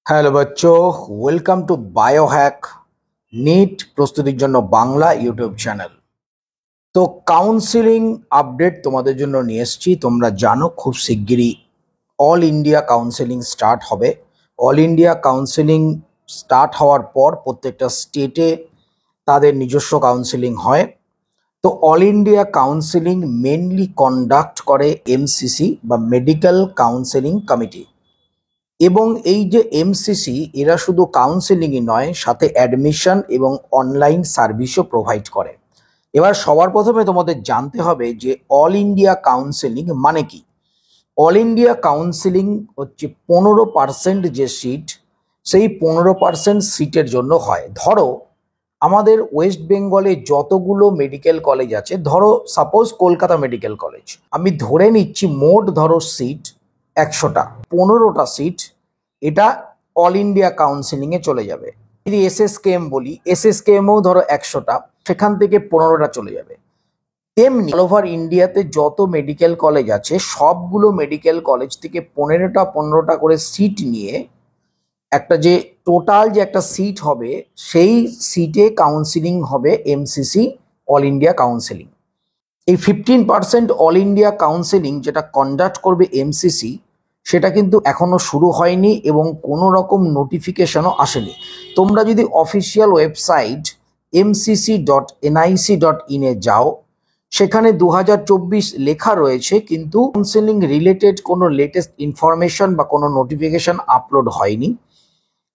Hello বাচ্চো, welcome to Biohack NEET প্রস্তুতির জন্য বাংলা ইউটিউব চ্যানেল। তো কাউন্সিলিং আপডেট তোমাদের জন্য নিয়ে এসেছি। তোমরা জানো খুব শিগগিরই অল ইন্ডিয়া কাউন্সিলিং স্টার্ট হবে। অল ইন্ডিয়া কাউন্সিলিং স্টার্ট হওয়ার পর প্রত্যেকটা স্টেটে তাদের নিজস্ব কাউন্সিলিং হয়। তো all India counselling mainly conduct করে এমসিসি বা মেডিকেল কাউন্সিলিং কমিটি। এবং এই যে এমসিসি এরা শুধু কাউন্সেলিংই নয়, সাথে অ্যাডমিশন এবং অনলাইন সার্ভিসও প্রোভাইড করে। এবার সবার প্রথমে তোমাদের জানতে হবে যে অল ইন্ডিয়া কাউন্সেলিং মানে কি। অল ইন্ডিয়া কাউন্সেলিং হচ্ছে 15% যে সিট, সেই 15% সিটের জন্য হয়। ধরো আমাদের ওয়েস্ট বেঙ্গলে যতগুলো মেডিকেল কলেজ আছে, ধরো সাপোজ কলকাতা মেডিকেল কলেজ, আমি ধরে নিচ্ছি মোট ধরো সিট 100টা, 15টা সিট এটা অল ইন্ডিয়া কাউন্সিলিংয়ে চলে যাবে। যদি এসএসকেএম বলি, এসএসকেএমও ধরো 100টা, সেখান থেকে 15টা চলে যাবে। তেমনি অল ওভার ইন্ডিয়াতে যত মেডিকেল কলেজ আছে সবগুলো মেডিকেল কলেজ থেকে 15টা করে সিট নিয়ে একটা যে টোটাল যে একটা সিট হবে, সেই সিটে কাউন্সিলিং হবে এমসিসি অল ইন্ডিয়া কাউন্সিলিং। এই 15% অল ইন্ডিয়া কাউন্সিলিং যেটা কন্ডাক্ট করবে এমসিসি, সেটা কিন্তু এখনো শুরু হয়নি এবং কোনো রকম নোটিফিকেশনও আসেনি। তোমরা যদি অফিসিয়াল ওয়েবসাইট mcc.nic.in এ যাও, সেখানে 2024 লেখা রয়েছে, কিন্তু কাউন্সিলিং রিলেটেড কোনো লেটেস্ট ইনফরমেশন বা কোনো নোটিফিকেশন আপলোড হয়নি।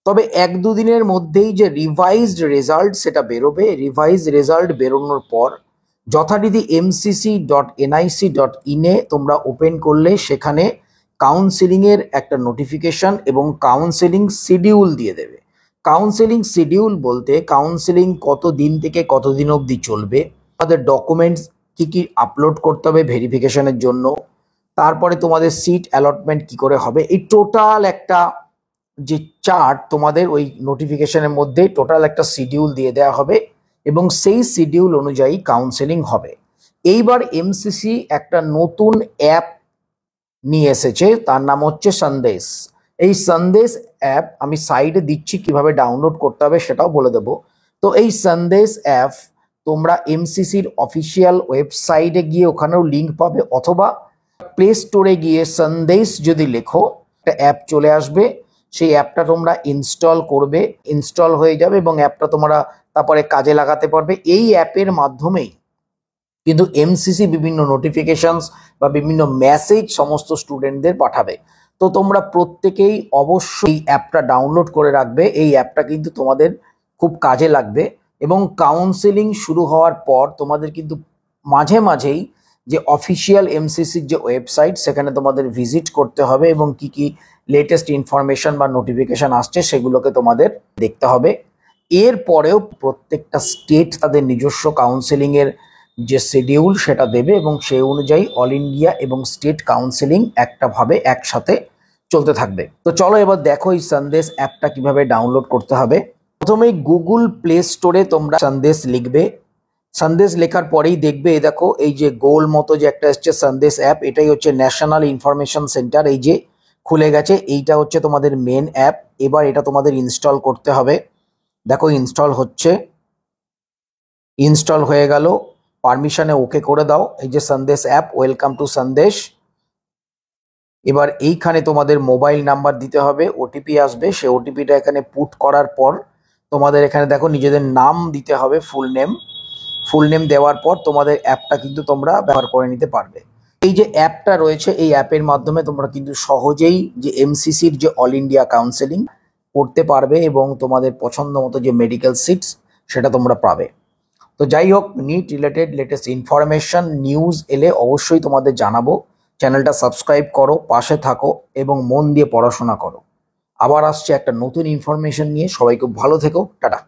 তবে 1-2 দিনের মধ্যেই যে রিভাইজড রেজাল্ট সেটা বেরোবে। রিভাইজড রেজাল্ট বেরোনোর পর যথারীতি mcc.nic.in এ তোমরা ওপেন করলে সেখানে কাউন্সিলিংয়ের একটা নোটিফিকেশন এবং কাউন্সিলিং শিডিউল দিয়ে দেবে। কাউন্সিলিং শিডিউল বলতে কাউন্সিলিং কত দিন থেকে কত দিন অবধি চলবে, তাদের ডকুমেন্টস কি কি আপলোড করতে হবে ভেরিফিকেশনের জন্য, তারপরে তোমাদের সিট অ্যালটমেন্ট কি করে হবে, এই টোটাল একটা যে চার্ট তোমাদের ওই নোটিফিকেশনের মধ্যে টোটাল একটা শিডিউল দিয়ে দেওয়া হবে এবং সেই শিডিউল অনুযায়ী কাউন্সেলিং হবে। এইবার এমসিসি একটা নতুন অ্যাপ নিয়ে এসেছে, তার নাম হচ্ছে সন্দেশ। এই সন্দেশ অ্যাপ আমি সাইডে দিচ্ছি, কিভাবে ডাউনলোড করতে হবে সেটাও বলে দেবো। তো এই সন্দেশ অ্যাপ তোমরা এমসিসির অফিসিয়াল ওয়েবসাইটে গিয়ে ওখানেও লিঙ্ক পাবে, অথবা প্লে স্টোরে গিয়ে সন্দেশ যদি লেখো একটা অ্যাপ চলে আসবে। সেই অ্যাপটা তোমরা ইনস্টল করবে, ইনস্টল হয়ে যাবে এবং অ্যাপটা তোমরা তারপরে কাজে লাগাতে পারবে। এই অ্যাপের মাধ্যমেই কিন্তু এমসিসি বিভিন্ন নোটিফিকেশনস বা বিভিন্ন মেসেজ সমস্ত স্টুডেন্টদের পাঠাবে। তো তোমরা প্রত্যেকেই অবশ্যই অ্যাপটা ডাউনলোড করে রাখবে। এই অ্যাপটা কিন্তু তোমাদের খুব কাজে লাগবে এবং কাউন্সেলিং শুরু হওয়ার পর তোমাদের কিন্তু মাঝে মাঝেই যে অফিসিয়াল এমসিসির যে ওয়েবসাইট, সেখানে তোমাদের ভিজিট করতে হবে এবং কি কি লেটেস্ট ইনফরমেশন বা নোটিফিকেশন আসছে সেগুলোকে তোমাদের দেখতে হবে। এরপরেও প্রত্যেকটা স্টেট তাদের নিজস্ব কাউন্সেলিংয়ের যে শিডিউল সেটা দেবে এবং সেই অনুযায়ী অল ইন্ডিয়া এবং স্টেট কাউন্সিলিং একটাভাবে একসাথে চলতে থাকবে। তো চলো এবার দেখো এই সন্দেশ অ্যাপটা কিভাবে ডাউনলোড করতে হবে। প্রথমেই গুগল প্লে স্টোরে তোমরা সন্দেশ লিখবে। সন্দেশ লেখার পরেই দেখবে এই দেখো এই যে গোল মতো যে একটা এসছে সন্দেশ অ্যাপ, এটাই হচ্ছে ন্যাশনাল ইনফরমেশন সেন্টার। এই যে খুলে গেছে, এইটা হচ্ছে তোমাদের মেন অ্যাপ। এবার এটা তোমাদের ইনস্টল করতে হবে। দেখো ইনস্টল হচ্ছে, ইনস্টল হয়ে গেল, পারমিশনে ওকে করে দাও। এই যে Sandesh app, welcome to Sandesh. এবার এইখানে তোমাদের মোবাইল নাম্বার দিতে হবে, ওটিপি আসবে, সেই ওটিপিটা এখানে পুট করার পর তোমাদের এখানে দেখো নিজেদের নাম দিতে হবে, ফুল নেম। ফুল নেম দেওয়ার পর তোমাদের অ্যাপটা কিন্তু তোমরা ব্যবহার করে নিতে পারবে। এই যে অ্যাপটা রয়েছে, এই অ্যাপের মাধ্যমে তোমরা কিন্তু সহজেই যে এমসিসির যে অল ইন্ডিয়া কাউন্সেলিং করতে পারবে এবং তোমাদের পছন্দ মতো যে মেডিকেল সিটস সেটা তোমরা পাবে। তো যাই হোক, NEET related latest information news এলে অবশ্যই তোমাদের জানাবো। চ্যানেলটা সাবস্ক্রাইব করো, পাশে থাকো এবং মন দিয়ে পড়াশোনা করো। আবার আসছে একটা নতুন ইনফরমেশন নিয়ে। সবাই খুব ভালো থেকো, টাটা।